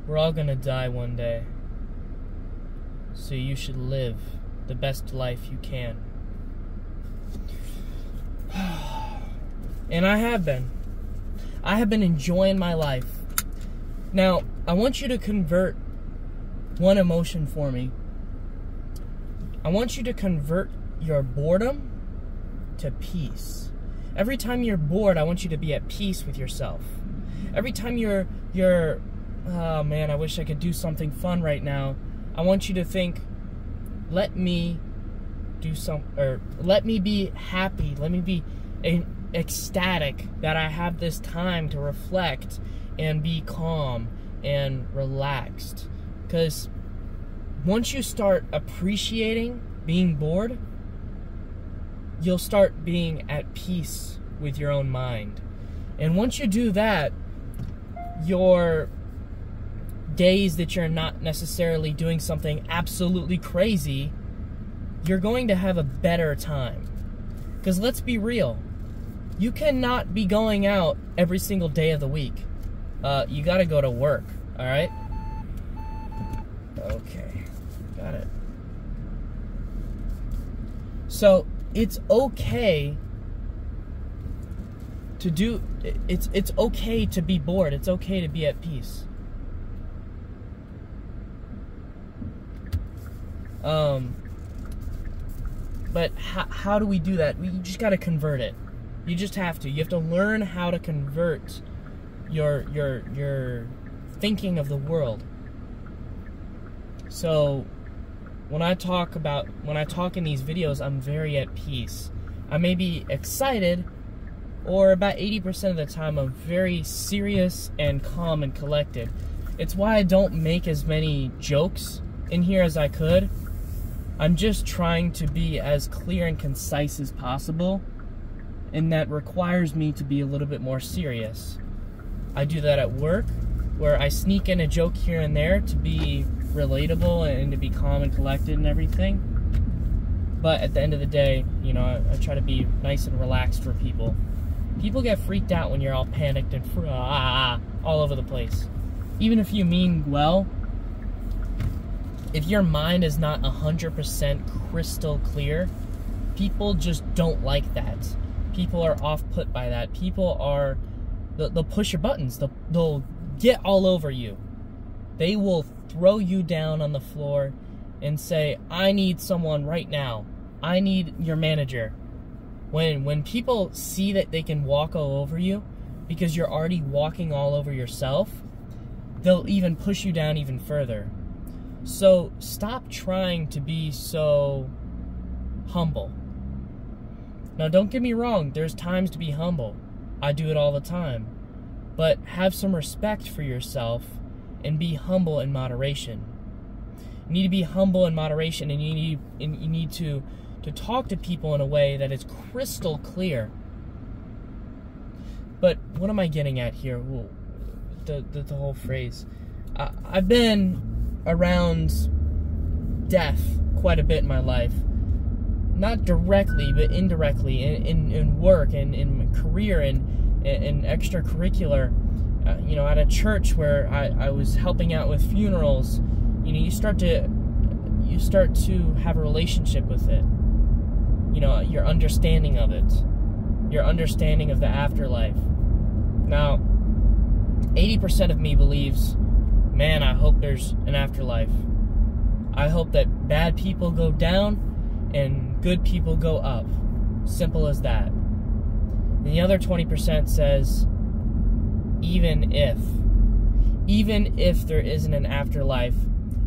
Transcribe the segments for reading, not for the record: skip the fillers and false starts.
We're all gonna die one day. So you should live the best life you can. And I have been. I have been enjoying my life. Now, I want you to convert one emotion for me. I want you to convert your boredom to peace. Every time you're bored, I want you to be at peace with yourself. Every time you're oh man, I wish I could do something fun right now. I want you to think, let me be happy, let me be ecstatic that I have this time to reflect and be calm and relaxed. Because once you start appreciating being bored, you'll start being at peace with your own mind. And once you do that, your days that you're not necessarily doing something absolutely crazy, you're going to have a better time. Because let's be real, you cannot be going out every single day of the week. You gotta go to work, alright? Okay, got it. So, it's okay to do, it's okay to be bored, it's okay to be at peace. But how do we do that? You just gotta convert it. You just have to. You have to learn how to convert your thinking of the world. So when I talk in these videos, I'm very at peace. I may be excited, or about 80% of the time I'm very serious and calm and collected. It's why I don't make as many jokes in here as I could. I'm just trying to be as clear and concise as possible, and that requires me to be a little bit more serious. I do that at work, where I sneak in a joke here and there to be relatable and to be calm and collected and everything. But at the end of the day, you know, I try to be nice and relaxed for people. People get freaked out when you're all panicked and all over the place. Even if you mean well, if your mind is not 100% crystal clear, people just don't like that. People are off-put by that. People are, they'll push your buttons. They'll get all over you. They will throw you down on the floor and say, I need someone right now. I need your manager. When people see that they can walk all over you because you're already walking all over yourself, they'll even push you down even further. So stop trying to be so humble. Now don't get me wrong, there's times to be humble. I do it all the time. But have some respect for yourself and be humble in moderation. You need to be humble in moderation, and you need to talk to people in a way that is crystal clear. But what am I getting at here? Well, the whole phrase. I've been around death quite a bit in my life. Not directly, but indirectly, in work and in career and extracurricular. You know, at a church where I was helping out with funerals. You know, you start to have a relationship with it. You know, your understanding of it, your understanding of the afterlife. Now, 80% of me believes, man, I hope there's an afterlife. I hope that bad people go down and good people go up. Simple as that. And the other 20% says, even if there isn't an afterlife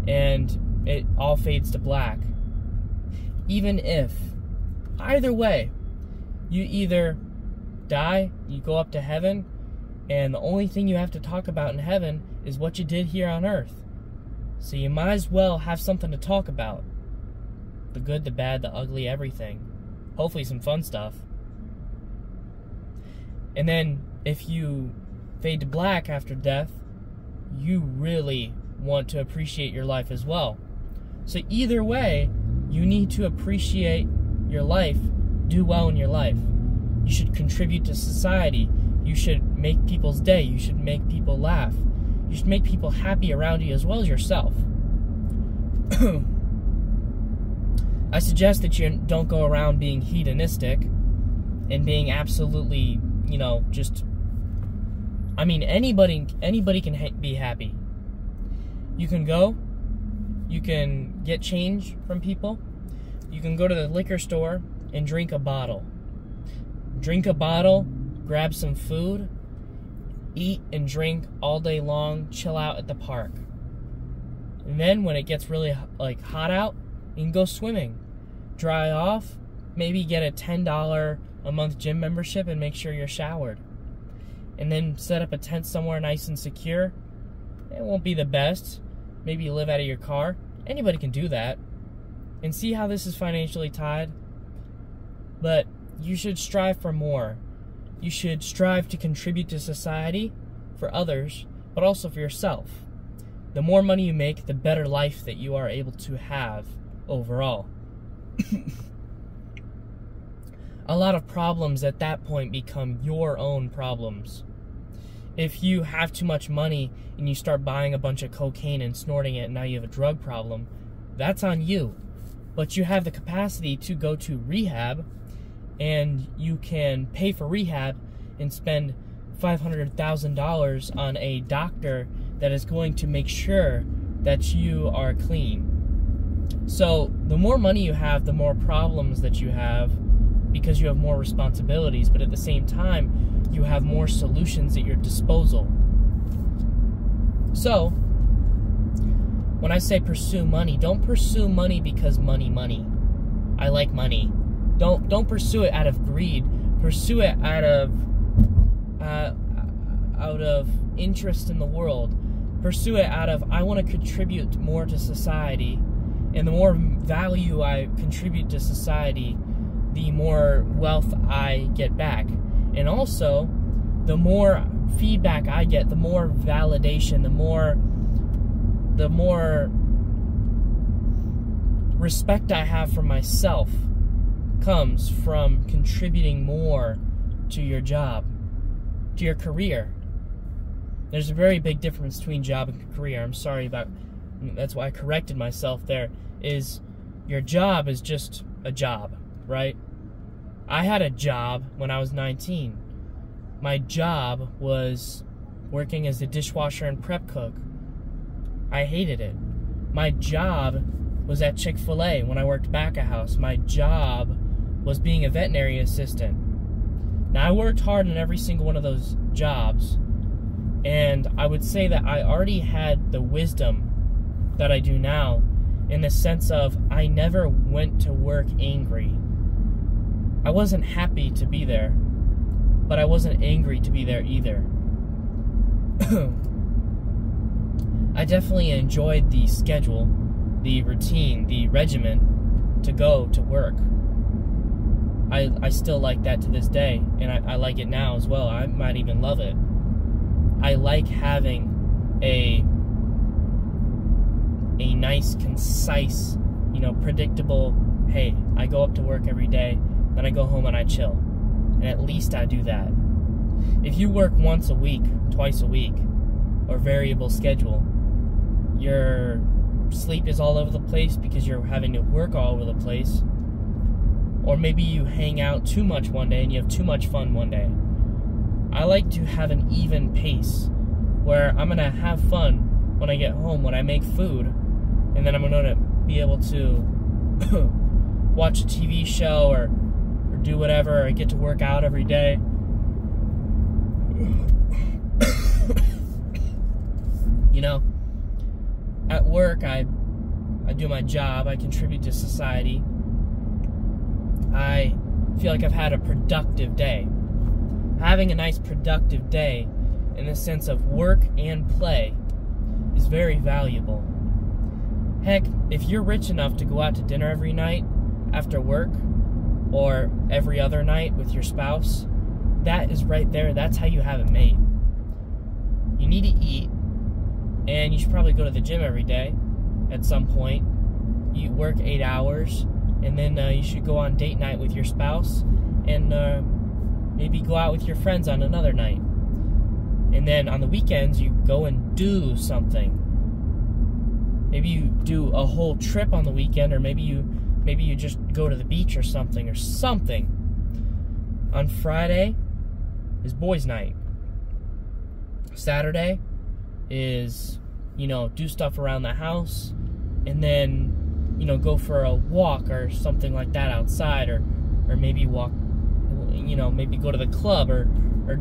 and it all fades to black, even if, either way, you either die, you go up to heaven, and the only thing you have to talk about in heaven is what you did here on earth. So you might as well have something to talk about. The good, the bad, the ugly, everything. Hopefully some fun stuff. And then, if you fade to black after death, you really want to appreciate your life as well. So either way, you need to appreciate your life, do well in your life. You should contribute to society. You should make people's day. You should make people laugh. You should make people happy around you as well as yourself. I suggest that you don't go around being hedonistic and being absolutely, just... I mean, anybody can be happy. You can go, you can get change from people, you can go to the liquor store and drink a bottle. Drink a bottle, grab some food, eat and drink all day long, chill out at the park. And then when it gets really hot out, you can go swimming. Dry off, maybe get a $10 a month gym membership and make sure you're showered. And then set up a tent somewhere nice and secure. It won't be the best. Maybe you live out of your car. Anybody can do that. And see how this is financially tied? But you should strive for more. You should strive to contribute to society, for others, but also for yourself. The more money you make, the better life that you are able to have overall. A lot of problems at that point become your own problems. If you have too much money and you start buying a bunch of cocaine and snorting it and now you have a drug problem, that's on you. But you have the capacity to go to rehab, and you can pay for rehab and spend $500,000 on a doctor that is going to make sure that you are clean. So the more money you have, the more problems that you have, because you have more responsibilities, but at the same time, you have more solutions at your disposal. So, when I say pursue money, don't pursue money because money. I like money. Don't pursue it out of greed. Pursue it out of interest in the world. Pursue it out of, I want to contribute more to society, and the more value I contribute to society, the more wealth I get back. And also, the more feedback I get, the more validation, the more respect I have for myself comes from contributing more to your job, to your career. There's a very big difference between job and career. I'm sorry about, that's why I corrected myself there, is your job is just a job, right? I had a job when I was 19. My job was working as a dishwasher and prep cook. I hated it. My job was at Chick-fil-A when I worked back of house. My job was being a veterinary assistant. Now, I worked hard in every single one of those jobs, and I would say that I already had the wisdom that I do now, in the sense of I never went to work angry. I wasn't happy to be there, but I wasn't angry to be there either. I definitely enjoyed the schedule, the routine, the regimen to go to work. I still like that to this day, and I like it now as well. I might even love it. I like having a nice, concise, predictable, hey, I go up to work every day, then I go home and I chill. And at least I do that. If you work once a week, twice a week, or variable schedule, your sleep is all over the place because you're having to work all over the place. Or maybe you hang out too much one day and you have too much fun one day. I like to have an even pace where I'm going to have fun when I get home, when I make food, and then I'm going to be able to watch a TV show or do whatever, or get to work out every day. At work, I do my job, I contribute to society. I feel like I've had a productive day. Having a nice productive day in the sense of work and play is very valuable. Heck, if you're rich enough to go out to dinner every night after work, or every other night with your spouse, that is right there. That's how you have it made. You need to eat, and you should probably go to the gym every day at some point. You work 8 hours, and then you should go on date night with your spouse, and maybe go out with your friends on another night. And then on the weekends, you go and do something. Maybe you do a whole trip on the weekend, or maybe you just go to the beach or something. On Friday is boys' night. Saturday is, do stuff around the house, and then, go for a walk or something like that outside, or maybe walk, maybe go to the club, or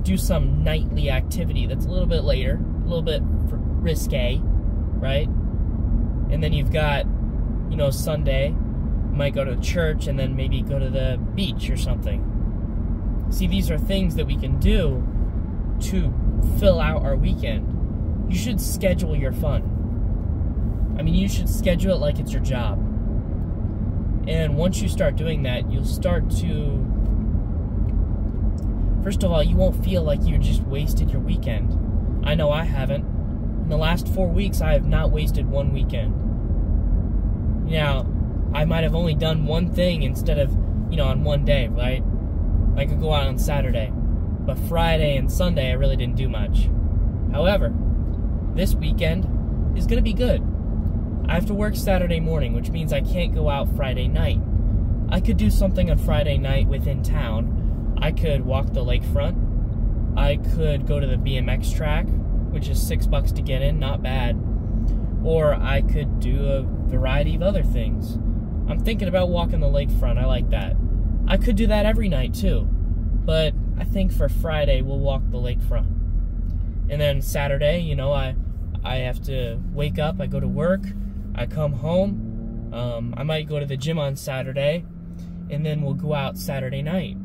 do some nightly activity that's a little bit later, a little bit risque, right? And then you've got, Sunday, you might go to church and then maybe go to the beach or something. See, these are things that we can do to fill out our weekend. You should schedule your fun. You should schedule it like it's your job. And once you start doing that, you'll start to... First of all, you won't feel like you just wasted your weekend. I know I haven't. In the last 4 weeks, I have not wasted one weekend. Now, I might have only done one thing instead of, on one day, right? I could go out on Saturday. But Friday and Sunday, I really didn't do much. However, this weekend is going to be good. I have to work Saturday morning, which means I can't go out Friday night. I could do something on Friday night within town. I could walk the lakefront. I could go to the BMX track, which is $6 to get in, not bad. Or I could do a variety of other things. I'm thinking about walking the lakefront. I like that. I could do that every night too, but I think for Friday we'll walk the lakefront. And then Saturday, I have to wake up, I go to work, I come home, I might go to the gym on Saturday, and then we'll go out Saturday night.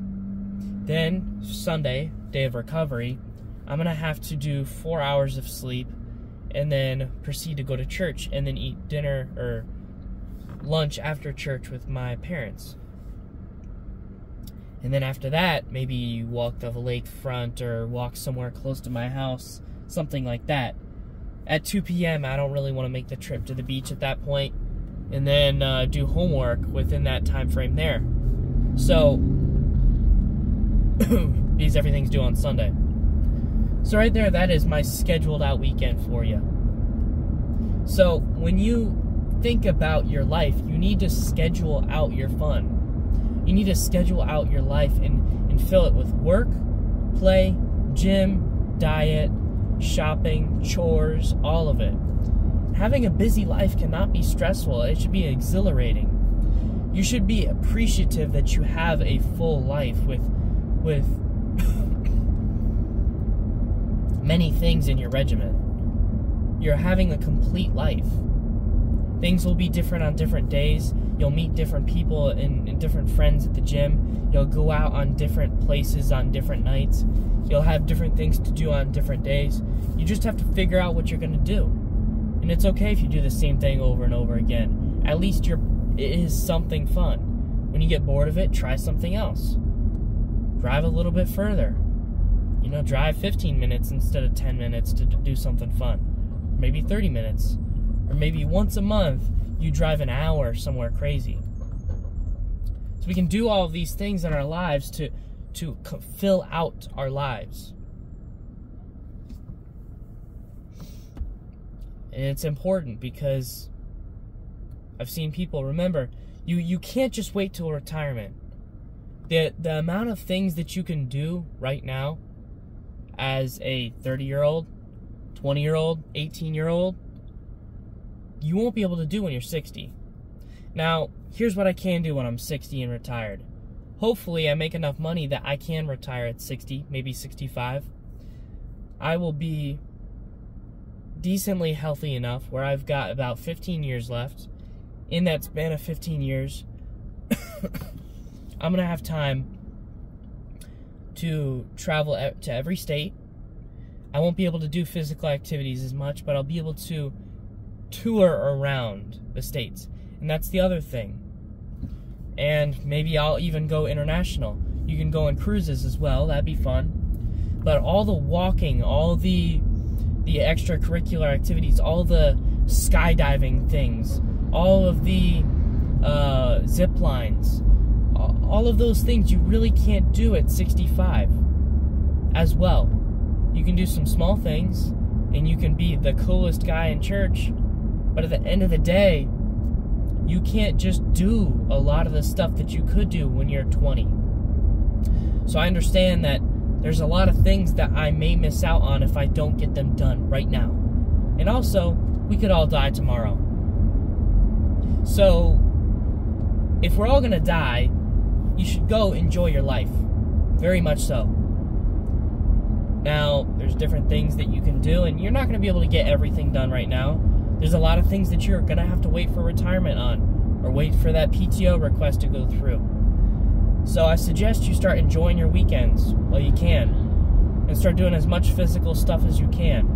Then Sunday, day of recovery, I'm going to have to do 4 hours of sleep and then proceed to go to church and then eat dinner or lunch after church with my parents. And then after that, maybe you walk to the lakefront or walk somewhere close to my house, something like that. At 2 p.m., I don't really want to make the trip to the beach at that point, and then do homework within that time frame there. So, because everything's due on Sunday. So right there, that is my scheduled out weekend for you. So when you think about your life, you need to schedule out your fun. You need to schedule out your life and fill it with work, play, gym, diet, shopping, chores, all of it. Having a busy life cannot be stressful. It should be exhilarating. You should be appreciative that you have a full life with many things in your regimen. You're having a complete life. Things will be different on different days. You'll meet different people and different friends at the gym. You'll go out on different places on different nights. You'll have different things to do on different days. You just have to figure out what you're going to do. And it's okay if you do the same thing over and over again. At least it is something fun. When you get bored of it, try something else. Drive a little bit further. Drive 15 minutes instead of 10 minutes to do something fun. Maybe 30 minutes. Or maybe once a month, you drive an hour somewhere crazy. So we can do all of these things in our lives to fill out our lives. And it's important because I've seen people, remember, you can't just wait till retirement. The amount of things that you can do right now as a 30-year-old, 20-year-old, 18-year-old, you won't be able to do when you're 60. Now, here's what I can do when I'm 60 and retired. Hopefully, I make enough money that I can retire at 60, maybe 65. I will be decently healthy enough where I've got about 15 years left. In that span of 15 years, I'm going to have time to travel to every state. I won't be able to do physical activities as much, but I'll be able to tour around the states. And that's the other thing. And maybe I'll even go international. You can go on cruises as well. That'd be fun. But all the walking, all the extracurricular activities, all the skydiving things, all of the zip lines, all of those things you really can't do at 65 as well. You can do some small things, and you can be the coolest guy in church, but at the end of the day, you can't just do a lot of the stuff that you could do when you're 20. So I understand that there's a lot of things that I may miss out on if I don't get them done right now. And also, we could all die tomorrow. So, if we're all gonna die, you should go enjoy your life. Very much so. Now, there's different things that you can do, and you're not gonna be able to get everything done right now. There's a lot of things that you're gonna have to wait for retirement on, or wait for that PTO request to go through. So I suggest you start enjoying your weekends while you can, and start doing as much physical stuff as you can.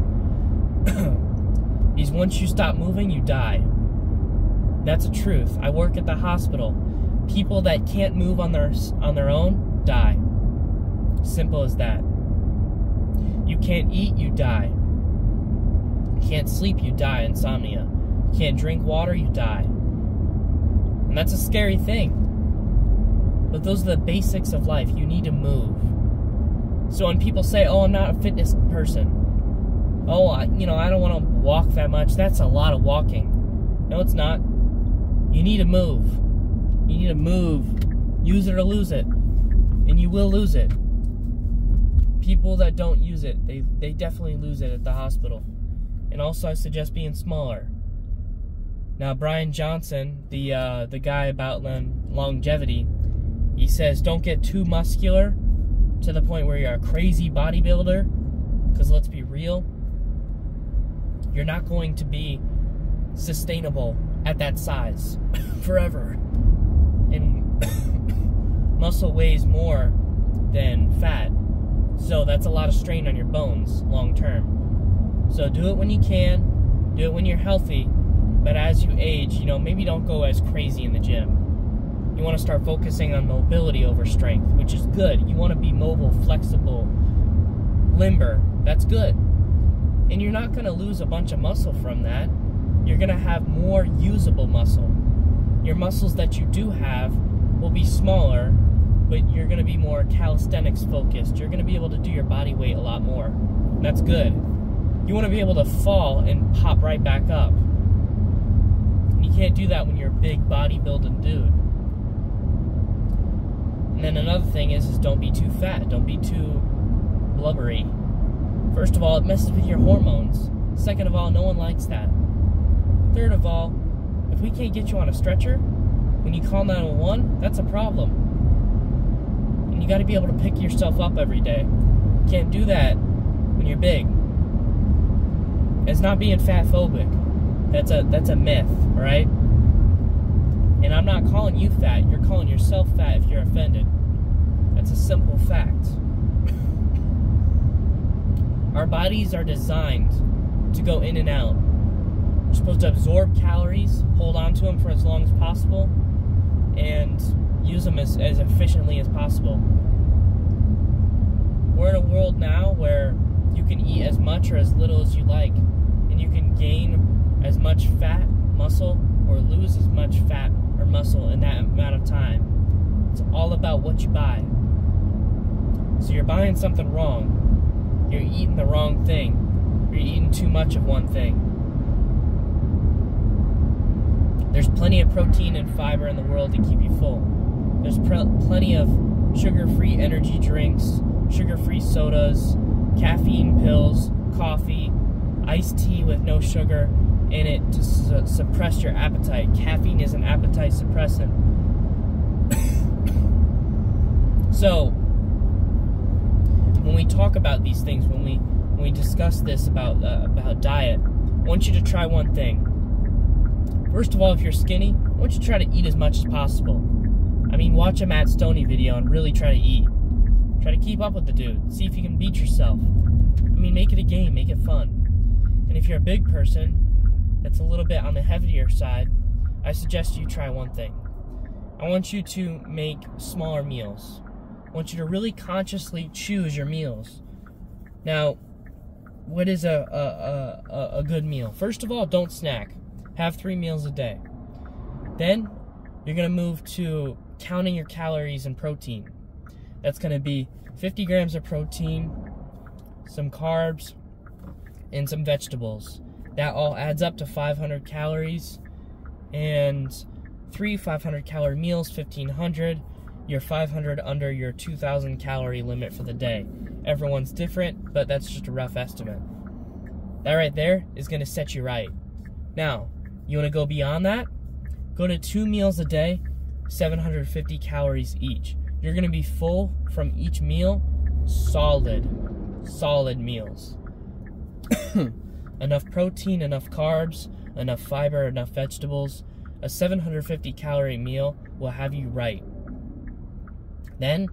Because once you stop moving, you die. That's a truth. I work at the hospital. People that can't move on their own die. Simple as that. You can't eat, you die. You can't sleep, you die. Insomnia. You can't drink water, you die. And that's a scary thing. But those are the basics of life. You need to move. So when people say, oh, I'm not a fitness person. Oh, I don't want to walk that much. That's a lot of walking. No, it's not. You need to move. You need to move. Use it or lose it. And you will lose it. People that don't use it, they definitely lose it at the hospital. And also I suggest being smaller. Now, Brian Johnson, the guy about longevity, he says don't get too muscular to the point where you're a crazy bodybuilder, because let's be real, you're not going to be sustainable at that size forever. And muscle weighs more than fat, so that's a lot of strain on your bones long term. So do it when you can, do it when you're healthy, but as you age, maybe don't go as crazy in the gym. You want to start focusing on mobility over strength, which is good. You want to be mobile, flexible, limber. That's good. And you're not going to lose a bunch of muscle from that. You're going to have more usable muscle. Your muscles that you do have will be smaller, but you're going to be more calisthenics focused. You're going to be able to do your body weight a lot more. That's good. You want to be able to fall and pop right back up. And you can't do that when you're a big bodybuilding dude. And then another thing is don't be too fat. Don't be too blubbery. First of all, it messes with your hormones. Second of all, no one likes that. Third of all, if we can't get you on a stretcher, when you call 911, that's a problem. And you got to be able to pick yourself up every day. You can't do that when you're big. It's not being fat phobic. That's a myth, right? And I'm not calling you fat. You're calling yourself fat if you're offended. That's a simple fact. Our bodies are designed to go in and out. We're supposed to absorb calories, hold on to them for as long as possible, and use them as efficiently as possible. We're in a world now where you can eat as much or as little as you like, and you can gain as much fat, muscle, or lose as much fat or muscle in that amount of time. It's all about what you buy. So you're buying something wrong. You're eating the wrong thing. You're eating too much of one thing. There's plenty of protein and fiber in the world to keep you full. There's plenty of sugar-free energy drinks, sugar-free sodas, caffeine pills, coffee, iced tea with no sugar in it to suppress your appetite. Caffeine is an appetite suppressant. So, when we talk about these things, when we discuss this about diet, I want you to try one thing. First of all, if you're skinny, I want you to try to eat as much as possible. I mean, watch a Matt Stoney video and really try to eat. Try to keep up with the dude. See if you can beat yourself. I mean, make it a game. Make it fun. And if you're a big person that's a little bit on the heavier side, I suggest you try one thing. I want you to make smaller meals. I want you to really consciously choose your meals. Now, what is a good meal? First of all, don't snack. Have 3 meals a day. Then, you're going to move to counting your calories and protein. That's going to be 50 grams of protein, some carbs, and some vegetables. That all adds up to 500 calories, and 3 500-calorie meals, 1,500. You're 500 under your 2,000 calorie limit for the day. Everyone's different, but that's just a rough estimate. That right there is going to set you right. Now, you want to go beyond that? Go to 2 meals a day, 750 calories each. You're going to be full from each meal, solid meals. Enough protein, enough carbs, enough fiber, enough vegetables. A 750 calorie meal will have you right. Then,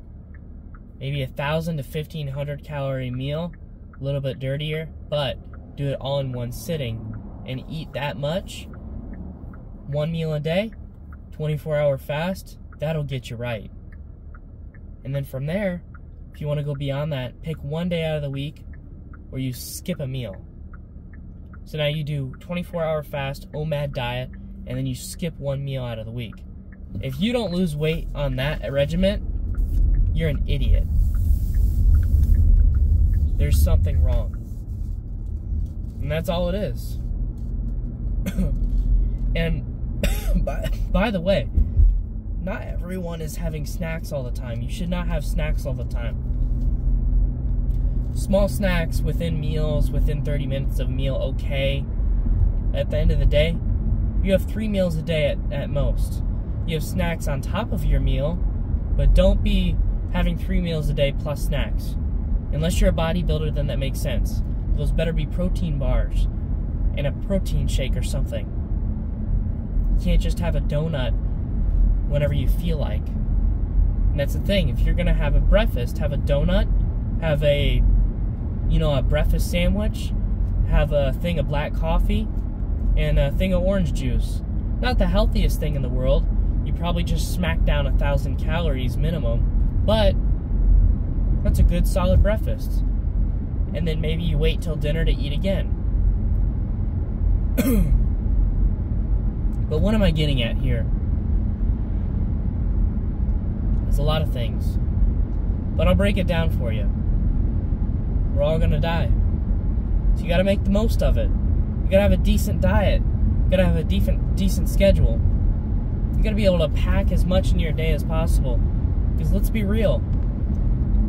maybe 1,000 to 1,500 calorie meal, a little bit dirtier, but do it all in one sitting and eat that much. 1 meal a day, 24-hour fast, that'll get you right. And then from there, if you want to go beyond that, pick one day out of the week where you skip a meal. So now you do 24-hour fast, OMAD diet, and then you skip 1 meal out of the week. If you don't lose weight on that regiment, you're an idiot. There's something wrong. And that's all it is. And by the way, not everyone is having snacks all the time. You should not have snacks all the time. Small snacks within meals, within 30 minutes of a meal, okay. At the end of the day, you have 3 meals a day at most. You have snacks on top of your meal, but don't be having 3 meals a day plus snacks. Unless you're a bodybuilder, then that makes sense. Those better be protein bars and a protein shake or something. You can't just have a donut whenever you feel like. And that's the thing. If you're going to have a breakfast, have a donut, have a breakfast sandwich, have a thing of black coffee, and a thing of orange juice. Not the healthiest thing in the world. You probably just smack down 1,000 calories minimum, but that's a good solid breakfast. And then maybe you wait till dinner to eat again. But what am I getting at here? There's a lot of things, but I'll break it down for you. We're all gonna die, so you gotta make the most of it. You gotta have a decent diet. You gotta have a decent schedule. You gotta be able to pack as much in your day as possible. Because let's be real,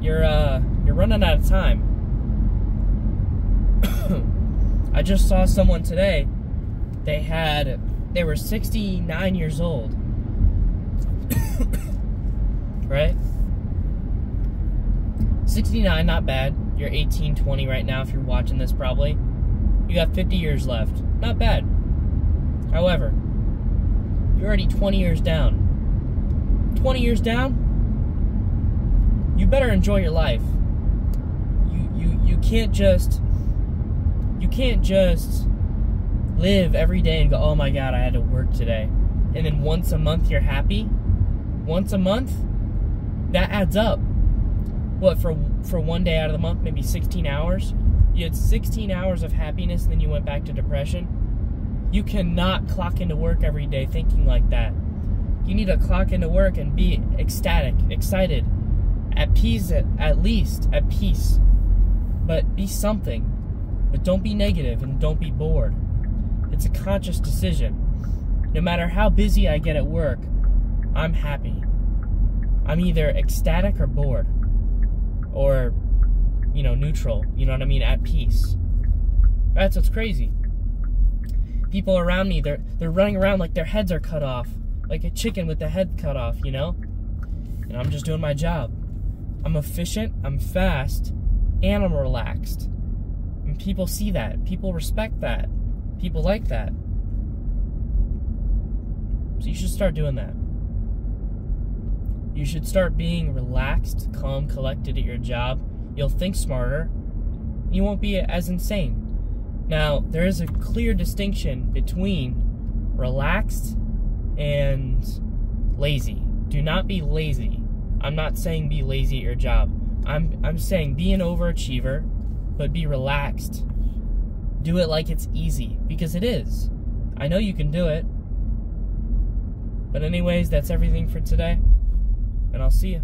you're running out of time. I just saw someone today. They were 69 years old. Right? 69, not bad. You're 18, 20 right now if you're watching this probably. You got 50 years left. Not bad. However, you're already 20 years down. 20 years down? You better enjoy your life. You can't just live every day and go, oh my God, I had to work today. And then once a month you're happy. Once a month, that adds up. What, for 1 day out of the month, maybe 16 hours? You had 16 hours of happiness, and then you went back to depression. You cannot clock into work every day thinking like that. You need to clock into work and be ecstatic, excited, at peace, at least, at peace. But be something. But don't be negative and don't be bored. It's a conscious decision. No matter how busy I get at work, I'm happy. I'm either ecstatic or bored. Or, neutral. You know what I mean? At peace. That's what's crazy. People around me, they're running around like their heads are cut off. Like a chicken with the head cut off, And I'm just doing my job. I'm efficient, I'm fast, and I'm relaxed. And people see that. People respect that. People like that. So you should start doing that. You should start being relaxed, calm, collected at your job. You'll think smarter. You won't be as insane. Now, there is a clear distinction between relaxed and lazy. Do not be lazy. I'm not saying be lazy at your job. I'm saying be an overachiever, but be relaxed. Do it like it's easy, because it is. I know you can do it. But anyways, that's everything for today. And I'll see you.